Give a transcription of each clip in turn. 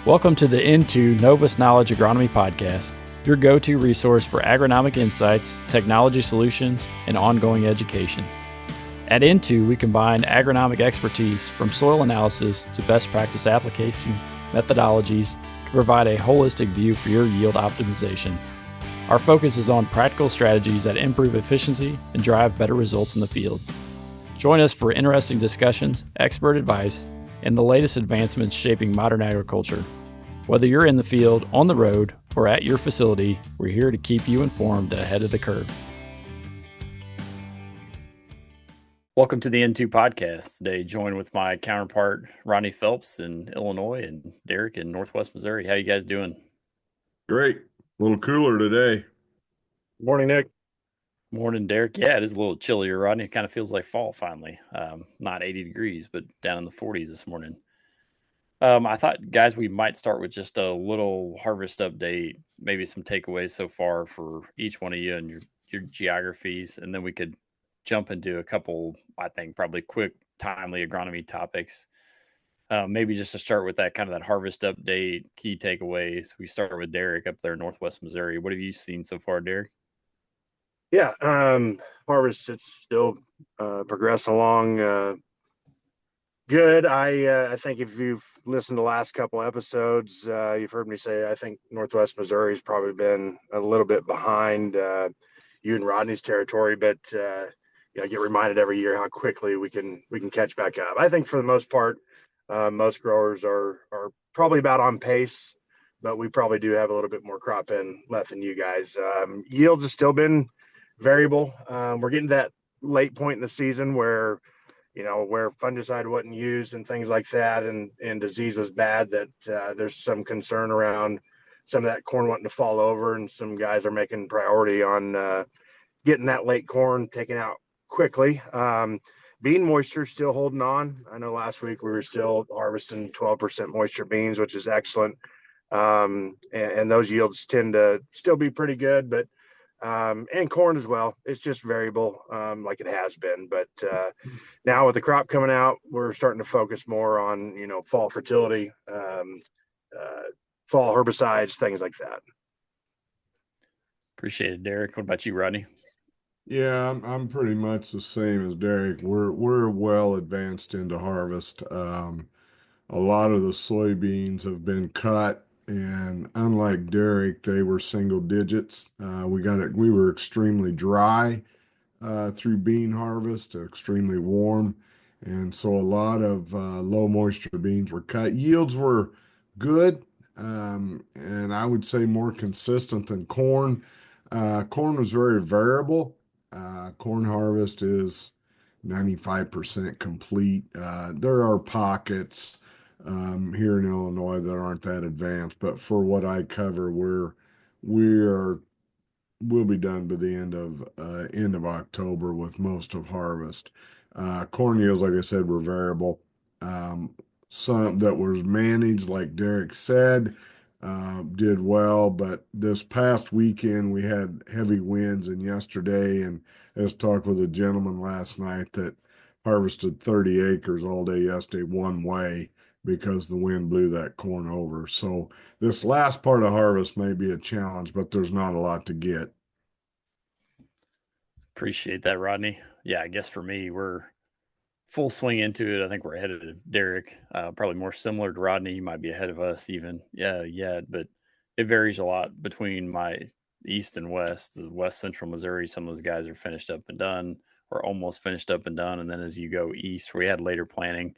Welcome to the Into Novus Knowledge Agronomy Podcast, your go-to resource for agronomic insights, technology solutions, and ongoing education. At Into, we combine agronomic expertise from soil analysis to best practice application methodologies to provide a holistic view for your yield optimization. Our focus is on practical strategies that improve efficiency and drive better results in the field. Join us for interesting discussions, expert advice, and the latest advancements shaping modern agriculture. Whether you're in the field, on the road, or at your facility, we're here to keep you informed ahead of the curve. Welcome to the N2 podcast. Today, joined with my counterpart, Rodney Phelps in Illinois and Derek in Northwest Missouri. How you guys doing? Great. A little cooler today. Morning, Nick. Morning, Derek. Yeah, it is a little chillier, Rodney. It kind of feels like fall finally. Not 80 degrees, but down in the 40s this morning. I thought, guys, we might start with just a little harvest update, maybe some takeaways so far for each one of you and your geographies, and then we could jump into a couple, I think, probably quick, timely agronomy topics. Maybe just to start with that kind of that harvest update, key takeaways. We start with Derek up there in Northwest Missouri. What have you seen so far, Derek? Yeah, harvest, it's still progressing along good. I think if you've listened to the last couple episodes, you've heard me say I think Northwest Missouri's probably been a little bit behind you and Rodney's territory, but I get reminded every year how quickly we can catch back up. I think for the most part, most growers are probably about on pace, but we probably do have a little bit more crop in left than you guys. Yields have still been variable. We're getting to that late point in the season where fungicide wasn't used and things like that, and disease was bad, that there's some concern around some of that corn wanting to fall over, and some guys are making priority on getting that late corn taken out quickly. Bean moisture still holding on. I know last week we were still harvesting 12% moisture beans, which is excellent. And those yields tend to still be pretty good, but and corn as well. It's just variable, like it has been. But now with the crop coming out, we're starting to focus more on, fall fertility, fall herbicides, things like that. Appreciate it, Derek. What about you, Rodney? Yeah, I'm pretty much the same as Derek. We're well advanced into harvest. A lot of the soybeans have been cut, and unlike Derek, they were single digits. We were extremely dry through bean harvest, extremely warm, and so a lot of low moisture beans were cut. Yields were good, and I would say more consistent than corn. Corn was very variable. Corn harvest is 95% complete. There are pockets here in Illinois that aren't that advanced, but for what I cover, we'll be done by the end of October with most of harvest. Corn yields, like I said, were variable. Some that was managed, like Derek said, did well, but this past weekend we had heavy winds, and yesterday, and I was talking with a gentleman last night that harvested 30 acres all day yesterday one way because the wind blew that corn over. So this last part of harvest may be a challenge, but there's not a lot to get. Appreciate that, Rodney. Yeah, I guess for me, we're full swing into it. I think we're ahead of Derek, probably more similar to Rodney. You might be ahead of us even. Yeah, but it varies a lot between my east and west. The west central Missouri, some of those guys are finished up and done, or almost finished up and done. And then as you go east, where we had later planting,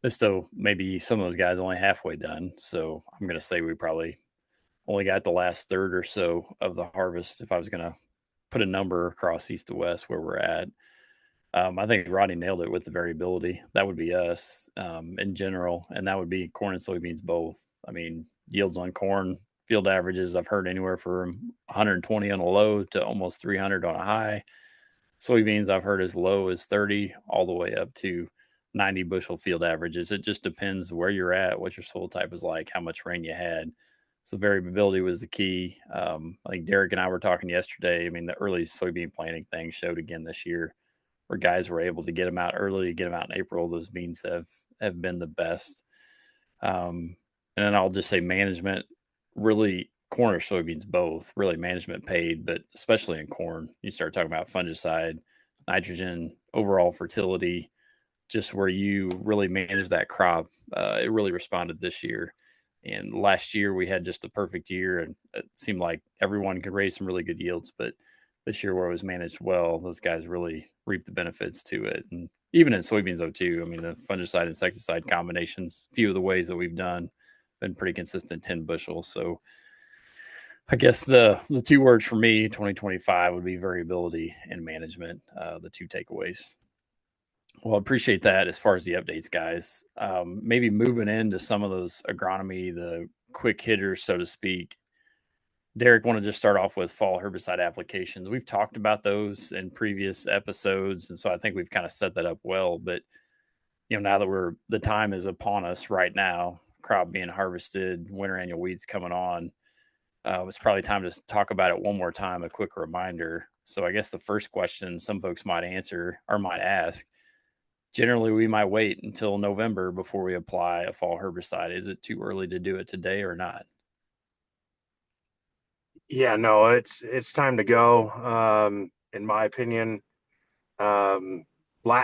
still maybe some of those guys only halfway done. So I'm going to say we probably only got the last third or so of the harvest if I was going to put a number across east to west where we're at. I think Rodney nailed it with the variability. That would be us in general, and that would be corn and soybeans both. I mean, yields on corn, field averages, I've heard anywhere from 120 on a low to almost 300 on a high. Soybeans, I've heard as low as 30 all the way up to 90 bushel field averages. It just depends where you're at, what your soil type is like, how much rain you had. So variability was the key. I think Derek and I were talking yesterday. I mean, the early soybean planting thing showed again this year, where guys were able to get them out early, get them out in April. Those beans have been the best. And then I'll just say management, really corn or soybeans, both really management paid, but especially in corn, you start talking about fungicide, nitrogen, overall fertility, just where you really manage that crop. It really responded this year. And last year we had just a perfect year, and it seemed like everyone could raise some really good yields. But this year, where it was managed well, those guys really reaped the benefits to it. And even in soybeans, though, too. I mean, the fungicide insecticide combinations, few of the ways that we've done, been pretty consistent 10 bushels. So I guess the two words for me, 2025, would be variability and management. The two takeaways. Well, I appreciate that as far as the updates, guys. Maybe moving into some of those agronomy, the quick hitters, so to speak. Derek, want to just start off with fall herbicide applications. We've talked about those in previous episodes, and so I think we've kind of set that up well. But now that the time is upon us right now, crop being harvested, winter annual weeds coming on, it's probably time to talk about it one more time. A quick reminder. So I guess the first question some folks might answer or might ask: generally, we might wait until November before we apply a fall herbicide. Is it too early to do it today or not? Yeah, no, it's time to go. In my opinion, um,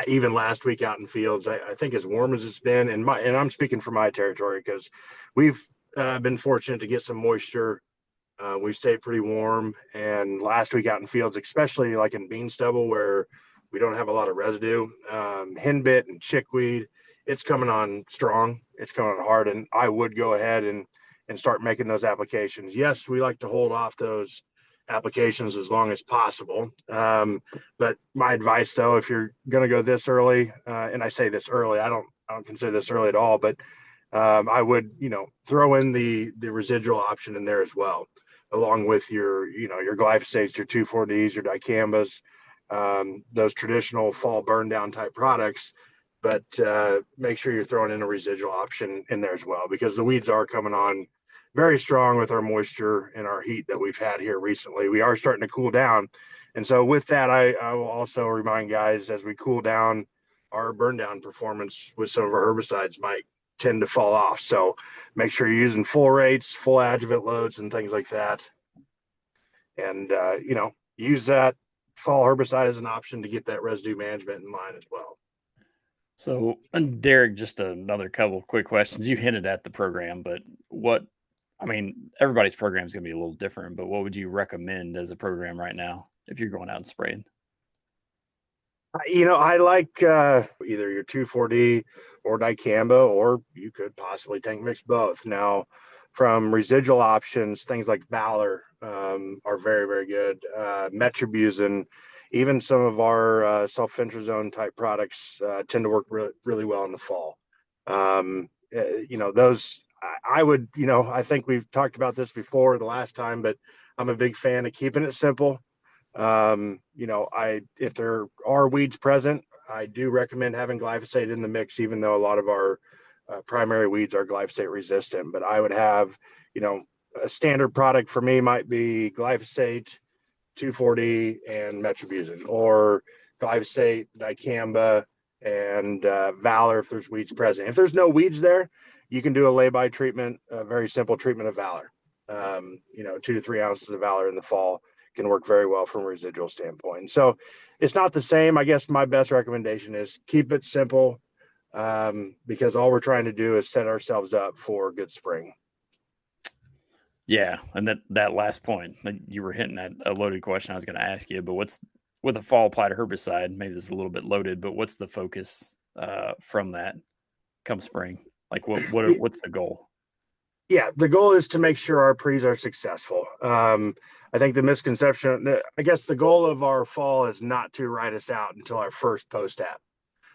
even last week out in fields, I think as warm as it's been, and I'm speaking for my territory because we've been fortunate to get some moisture. We've stayed pretty warm, and last week out in fields, especially like in bean stubble where we don't have a lot of residue, henbit and chickweed, it's coming on strong. It's coming on hard, and I would go ahead and start making those applications. Yes, we like to hold off those applications as long as possible. But my advice, though, if you're going to go this early, and I say this early, I don't consider this early at all, but I would, throw in the residual option in there as well, along with your glyphosates, your 2,4-Ds, your dicambas, those traditional fall burn down type products. But make sure you're throwing in a residual option in there as well, because the weeds are coming on very strong with our moisture and our heat that we've had here recently. We are starting to cool down. And so with that, I will also remind guys, as we cool down, our burn down performance with some of our herbicides might tend to fall off. So make sure you're using full rates, full adjuvant loads, and things like that. And, use that fall herbicide as an option to get that residue management in line as well. So, and Derek, just another couple of quick questions. You hinted at the program, but everybody's program is going to be a little different, but what would you recommend as a program right now if you're going out and spraying? I like either your 2,4-D or dicamba, or you could possibly tank mix both. Now, from residual options, things like Valor are very, very good. Metribuzin, even some of our sulfentrazone type products tend to work really, really well in the fall. Those I would, I think we've talked about this before the last time, but I'm a big fan of keeping it simple. If there are weeds present, I do recommend having glyphosate in the mix, even though a lot of our primary weeds are glyphosate resistant. But I would have, a standard product for me might be glyphosate, 2,4-D, and metribuzin, or glyphosate, dicamba, and Valor if there's weeds present. If there's no weeds there, you can do a lay-by treatment, a very simple treatment of Valor. 2 to 3 ounces of Valor in the fall can work very well from a residual standpoint. So it's not the same. I guess my best recommendation is keep it simple, because all we're trying to do is set ourselves up for a good spring. Yeah, and that last point, you were hinting at a loaded question I was going to ask you, but what's with a fall applied herbicide? Maybe this is a little bit loaded, but what's the focus from that come spring? Like what's the goal? Yeah, the goal is to make sure our pre's are successful. I think the misconception, I guess the goal of our fall is not to ride us out until our first post app.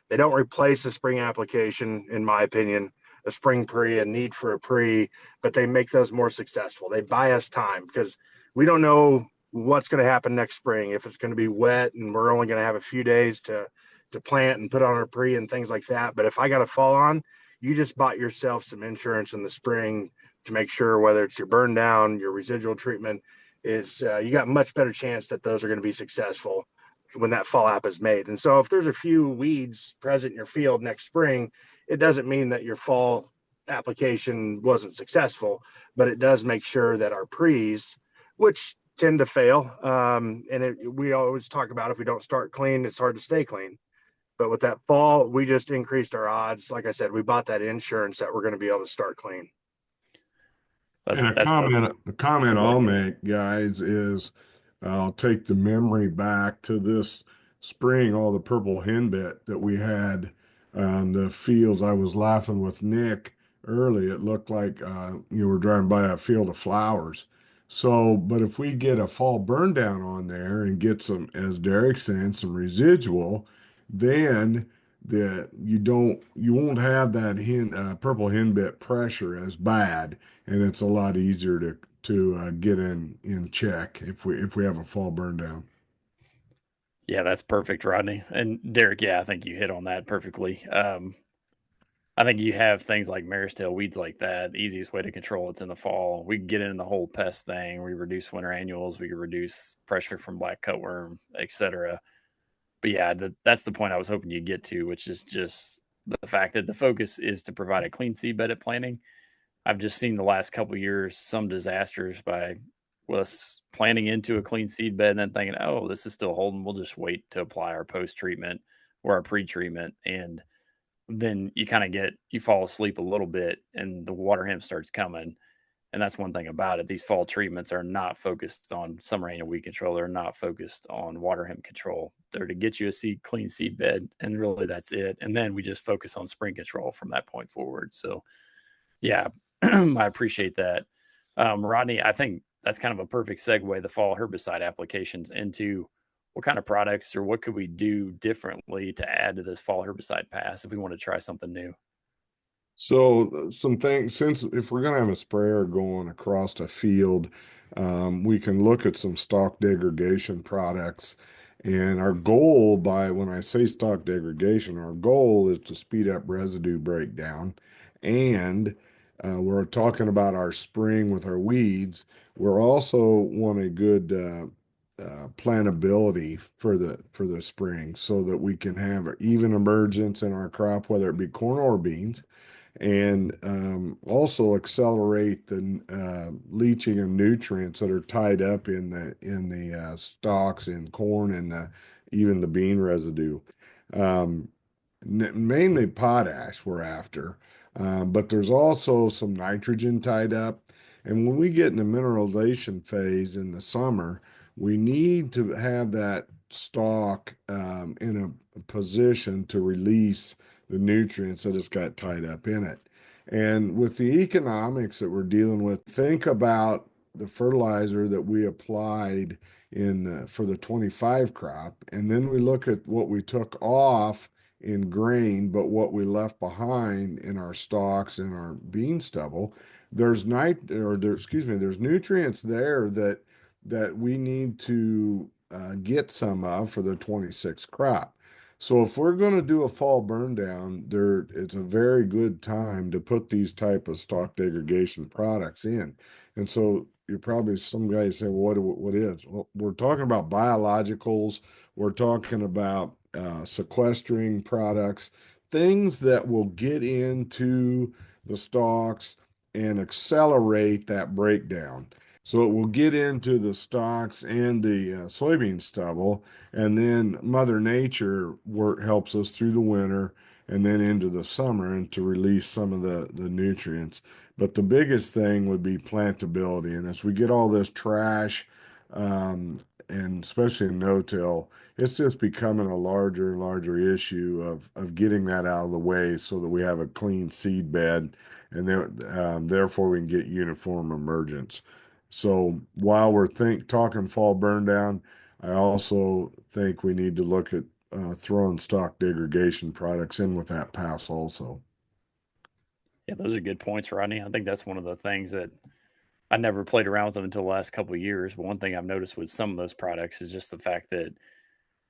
They don't replace a spring application, in my opinion, a spring pre, a need for a pre, but they make those more successful. They buy us time because we don't know what's going to happen next spring. If it's going to be wet and we're only going to have a few days to plant and put on our pre and things like that. But if I got to fall on, you just bought yourself some insurance in the spring to make sure, whether it's your burn down, your residual treatment, is you got much better chance that those are going to be successful when that fall app is made. And so if there's a few weeds present in your field next spring, it doesn't mean that your fall application wasn't successful, but it does make sure that our pre's, which tend to fail, we always talk about if we don't start clean, it's hard to stay clean. But with that fall, we just increased our odds. Like I said, we bought that insurance that we're going to be able to start clean. And That's perfect. a comment Go I'll ahead. make, guys, is I'll take the memory back to this spring, all the purple henbit that we had on the fields. I was laughing with Nick early. It looked like you were driving by a field of flowers. So, but if we get a fall burn down on there and get some, as Derek's saying, some residual, then you won't have that purple henbit pressure as bad, and it's a lot easier to get in check if we have a fall burn down. Yeah, that's perfect, Rodney. And Derek, yeah, I think you hit on that perfectly. I think you have things like mare's tail weeds like that. The easiest way to control it's in the fall. We can get into the whole pest thing. We reduce winter annuals. We can reduce pressure from black cutworm, etc. But yeah, that's the point I was hoping you'd get to, which is just the fact that the focus is to provide a clean seed bed at planting. I've just seen the last couple of years some disasters by us planting into a clean seed bed and then thinking, oh, this is still holding. We'll just wait to apply our post treatment or our pre treatment. And then you fall asleep a little bit and the water hemp starts coming. And that's one thing about it. These fall treatments are not focused on summer annual weed control. They're not focused on water hemp control. They're to get you a clean seed bed. And really that's it. And then we just focus on spring control from that point forward. So yeah, I appreciate that. Rodney, I think that's kind of a perfect segue, the fall herbicide applications, into what kind of products or what could we do differently to add to this fall herbicide pass if we want to try something new? So some things, since if we're gonna have a sprayer going across a field, we can look at some stalk degradation products. And our goal when I say stalk degradation, our goal is to speed up residue breakdown. And we're talking about our spring with our weeds. We're also want a good plantability for the spring so that we can have even emergence in our crop, whether it be corn or beans, and also accelerate the leaching of nutrients that are tied up in the stalks in corn and even the bean residue. Um, Mainly potash we're after, but there's also some nitrogen tied up. And when we get in the mineralization phase in the summer, we need to have that stalk in a position to release the nutrients that has got tied up in it. And with the economics that we're dealing with, think about the fertilizer that we applied for the 25 crop, and then we look at what we took off in grain, but what we left behind in our stalks and our bean stubble, there's nutrients there that we need to get some of for the 26 crop. So if we're going to do a fall burn down, it's a very good time to put these type of stalk degradation products in. And so you're probably some guys say, well, what is? Well, we're talking about biologicals. We're talking about sequestering products, things that will get into the stalks and accelerate that breakdown. So it will get into the stalks and the soybean stubble, and then Mother Nature helps us through the winter and then into the summer and to release some of the nutrients. But the biggest thing would be plantability. And as we get all this trash, um, and especially in no-till, it's just becoming a larger and larger issue of getting that out of the way so that we have a clean seed bed, and therefore we can get uniform emergence. So while we're talking fall burn down, I also think we need to look at throwing stock degradation products in with that pass also. Yeah, those are good points, Rodney. I think that's one of the things that I never played around with them until the last couple of years. But one thing I've noticed with some of those products is just the fact that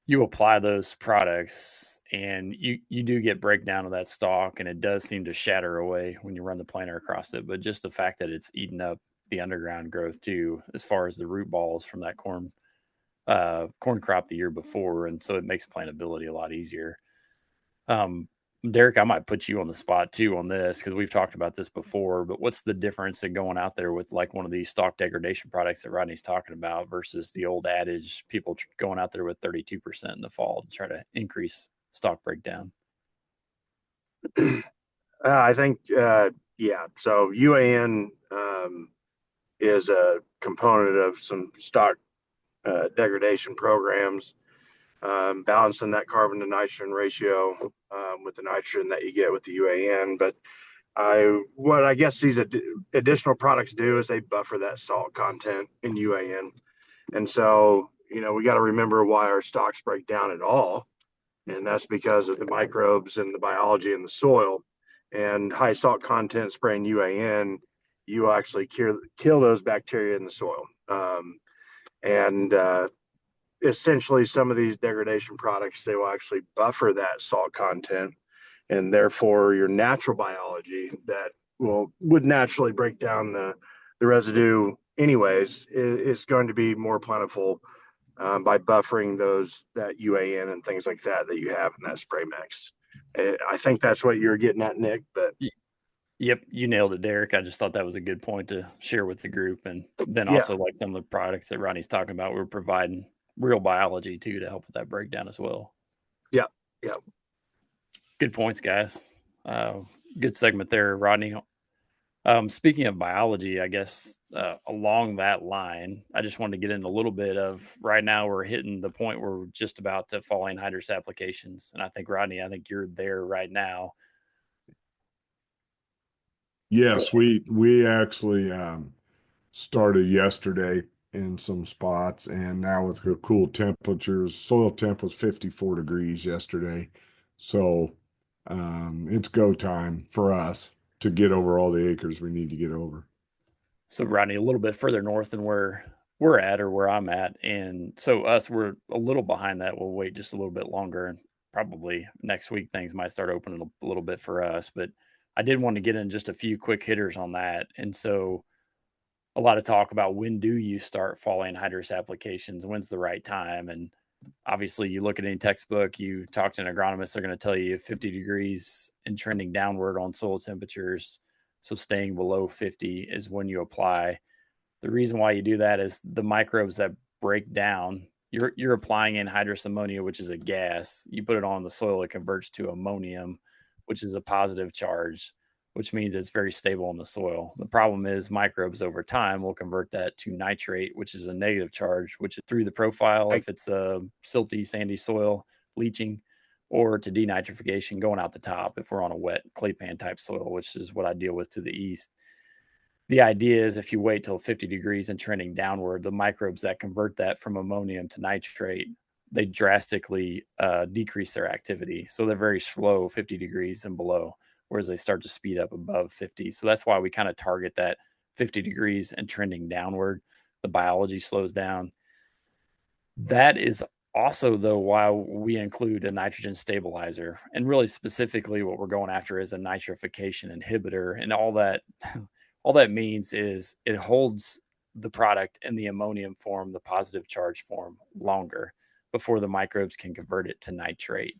you apply those products and you do get breakdown of that stalk and it does seem to shatter away when you run the planter across it. But just the fact that it's eating up the underground growth too, as far as the root balls from that corn crop the year before, and so it makes plantability a lot easier. Um, Derek, I might put you on the spot too on this because we've talked about this before, but what's the difference in going out there with like one of these stalk degradation products that Rodney's talking about versus the old adage people going out there with 32% in the fall to try to increase stalk breakdown? I think, yeah. So UAN is a component of some stock degradation programs, balancing that carbon to nitrogen ratio with the nitrogen that you get with the UAN. But what I guess these additional products do is they buffer that salt content in UAN. And so, we got to remember why our stocks break down at all. And that's because of the microbes and the biology in the soil. And high salt content spraying UAN, you actually kill those bacteria in the soil. And essentially, some of these degradation products, they will actually buffer that salt content. And therefore, your natural biology that would naturally break down the residue anyways is going to be more plentiful by buffering that UAN and things like that you have in that spray mix. I think that's what you're getting at, Nick. But Yep, you nailed it, Derek. I just thought that was a good point to share with the group. And then yeah, also, like some of the products that Rodney's talking about, we're providing real biology too to help with that breakdown as well. yeah, yeah. Good points, guys. Good segment there, Rodney. Speaking of biology, I guess along that line, I just wanted to get into a little bit of right now we're hitting the point where we're just about to fall anhydrous applications. And I think, Rodney, I think you're there right now. Yes, we actually started yesterday in some spots, and now with the cool temperatures, soil temp was 54 degrees yesterday. So it's go time for us to get over all the acres we need to get over. So, Rodney, a little bit further north than where we're at or where I'm at. And so, we're a little behind that. We'll wait just a little bit longer. And probably next week, things might start opening a little bit for us. But I did want to get in just a few quick hitters on that. And so, a lot of talk about when do you start fall anhydrous applications? When's the right time? And obviously, you look at any textbook, you talk to an agronomist, they're going to tell you 50 degrees and trending downward on soil temperatures. So, staying below 50 is when you apply. The reason why you do that is the microbes that break down, you're applying anhydrous ammonia, which is a gas. You put it on the soil, it converts to ammonium, which is a positive charge, which means it's very stable in the soil. The problem is microbes over time will convert that to nitrate, which is a negative charge, which through the profile, I, if it's a silty, sandy soil, leaching, or to denitrification going out the top if we're on a wet clay pan type soil, which is what I deal with to the east. The idea is if you wait till 50 degrees and trending downward, the microbes that convert that from ammonium to nitrate, they drastically decrease their activity. So they're very slow 50 degrees and below, whereas they start to speed up above 50. So that's why we kind of target that 50 degrees and trending downward. The biology slows down. That is also, though, why we include a nitrogen stabilizer. And really specifically, what we're going after is a nitrification inhibitor. And all that all that means is it holds the product in the ammonium form, the positive charge form, longer before the microbes can convert it to nitrate.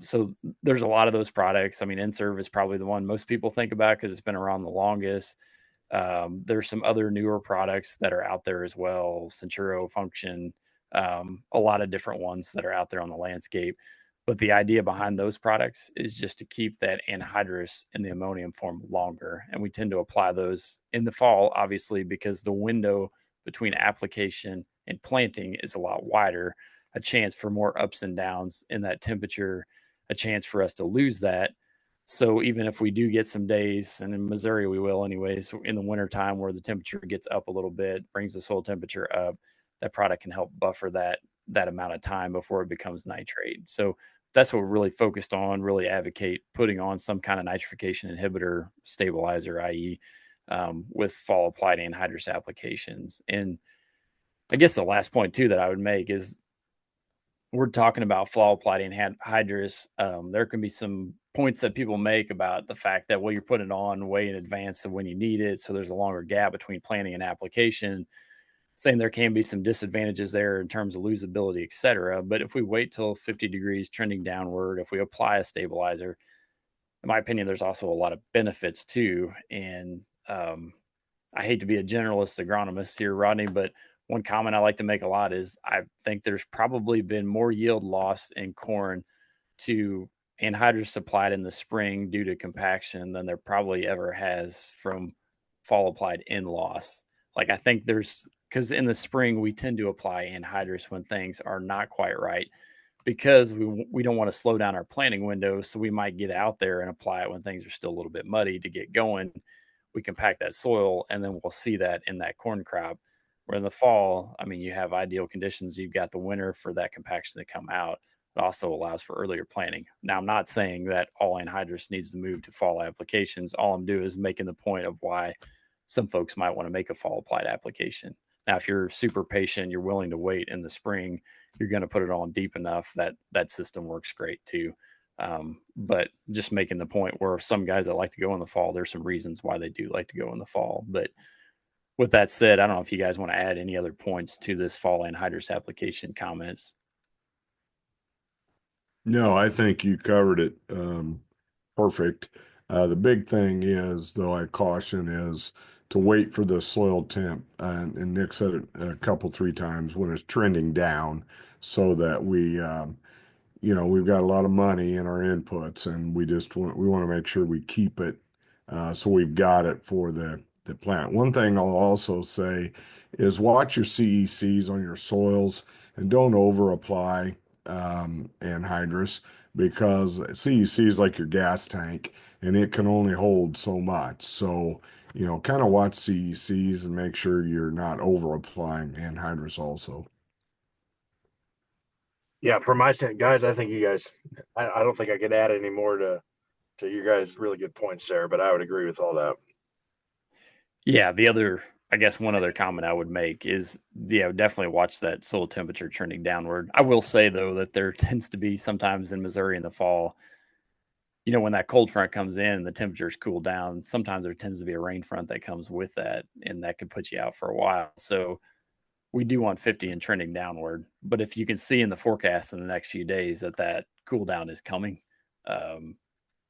So there's a lot of those products. I mean, Inserve is probably the one most people think about because it's been around the longest. There's some other newer products that are out there as well, Centuro, Function, a lot of different ones that are out there on the landscape. But the idea behind those products is just to keep that anhydrous in the ammonium form longer. And we tend to apply those in the fall, obviously, because the window between application and planting is a lot wider, a chance for more ups and downs in that temperature, a chance for us to lose that. So even if we do get some days, and in Missouri we will anyways, in the wintertime where the temperature gets up a little bit, brings the soil temperature up, that product can help buffer that amount of time before it becomes nitrate. So that's what we're really focused on, really advocate putting on some kind of nitrification inhibitor stabilizer, i.e., with fall applied anhydrous applications. And I guess the last point too that I would make is we're talking about fall applied anhydrous. There can be some points that people make about the fact that, well, you're putting it on way in advance of when you need it. So there's a longer gap between planting and application. saying there can be some disadvantages there in terms of losability, et cetera. But if we wait till 50 degrees trending downward, if we apply a stabilizer, in my opinion, there's also a lot of benefits too. And I hate to be a generalist agronomist here, Rodney, but one comment I like to make a lot is I think there's probably been more yield loss in corn to anhydrous supplied in the spring due to compaction than there probably ever has from fall applied in loss. Like I think there's because in the spring we tend to apply anhydrous when things are not quite right because we don't want to slow down our planting window, so we might get out there and apply it when things are still a little bit muddy to get going. We compact that soil, and then we'll see that in that corn crop. Where in the fall, I mean, you have ideal conditions. You've got the winter for that compaction to come out. It also allows for earlier planting. Now, I'm not saying that all anhydrous needs to move to fall applications. All I'm doing is making the point of why some folks might want to make a fall applied application. Now, if you're super patient, you're willing to wait in the spring, you're going to put it on deep enough that that system works great too. But just making the point where some guys that like to go in the fall, there's some reasons why they do like to go in the fall. But with that said, I don't know if you guys want to add any other points to this fall anhydrous application comments. No, I think you covered it perfect. The big thing is, though, I caution is to wait for the soil temp, and Nick said it a couple, 3 times when it's trending down, so that we've got a lot of money in our inputs, and we want to make sure we keep it, so we've got it for the plant. One thing I'll also say is watch your CECs on your soils and don't over apply anhydrous, because CEC is like your gas tank and it can only hold so much. So, kind of watch CECs and make sure you're not over applying anhydrous also. Yeah, from my stand, guys, I think you guys, I don't think I could add any more to you guys' really good points there, but I would agree with all that. Yeah, I guess one other comment I would make is, definitely watch that soil temperature trending downward. I will say though that there tends to be sometimes in Missouri in the fall, when that cold front comes in and the temperatures cool down, sometimes there tends to be a rain front that comes with that, and that could put you out for a while. So we do want 50 and trending downward. But if you can see in the forecast in the next few days that cool down is coming,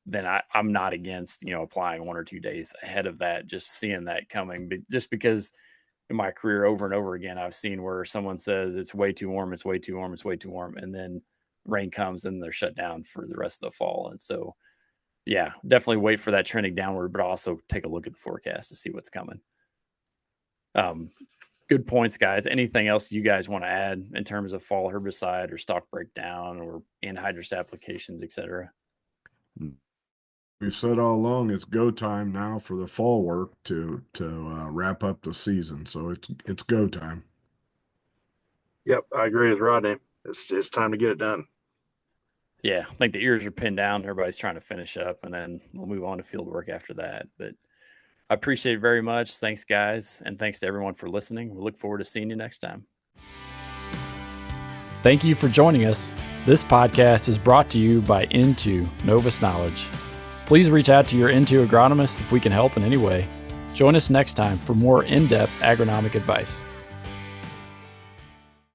then I'm not against, applying 1 or 2 days ahead of that, just seeing that coming. But just because in my career over and over again, I've seen where someone says it's way too warm, it's way too warm, it's way too warm. And then rain comes and they're shut down for the rest of the fall. And so, yeah, definitely wait for that trending downward, but also take a look at the forecast to see what's coming. Good points, guys. Anything else you guys want to add in terms of fall herbicide or stalk breakdown or anhydrous applications, et cetera? We've said all along it's go time now for the fall work to wrap up the season. So it's go time. Yep, I agree with Rodney. It's time to get it done. Yeah, I think the ears are pinned down. Everybody's trying to finish up, and then we'll move on to field work after that. But I appreciate it very much. Thanks, guys, and thanks to everyone for listening. We look forward to seeing you next time. Thank you for joining us. This podcast is brought to you by Into Novus Knowledge. Please reach out to your Into agronomist if we can help in any way. Join us next time for more in-depth agronomic advice.